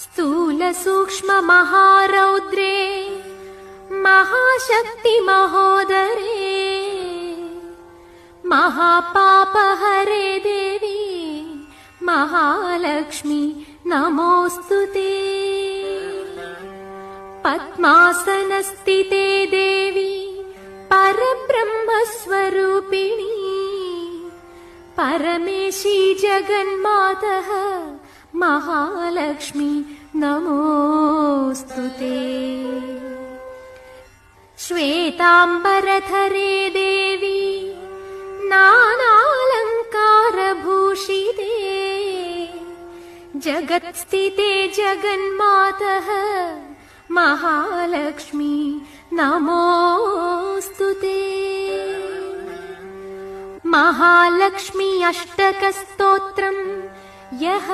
ಸ್ಥೂಲ ಸೂಕ್ಷ್ಮ ಮಹಾರೌದ್ರೇ ಮಹಾಶಕ್ತಿ ಮಹೋದರೇ ಮಹಾಪಾಪಹರೇ ದೇವಿ ಮಹಾಲಕ್ಷ್ಮಿ ನಮೋಸ್ತುತೇ. ಪದ್ಮಾಸನಸ್ಥಿತೇ ದೇವಿ ಪರಬ್ರಹ್ಮಸ್ವರೂಪಿಣಿ ಪರಮೇಶಿ ಜಗನ್ಮಾತಃ ಮಹಾಲಕ್ಷ್ಮಿ ನಮೋಸ್ತುತೇ. ಶ್ವೇತಾಂಬರಧರೇ ದೇವಿ ನಾನಾಲಂಕಾರಭೂಷಿತೆ ಜಗತ್ಸ್ಥಿತೆ ಜಗನ್ಮಾತಃ ಮಹಾಲಕ್ಷ್ಮಿ ನಮೋಸ್ತುತೇ. ಮಹಾಲಕ್ಷ್ಮಿ ಅಷ್ಟಕ ಸ್ತೋತ್ರಂ ಯಃ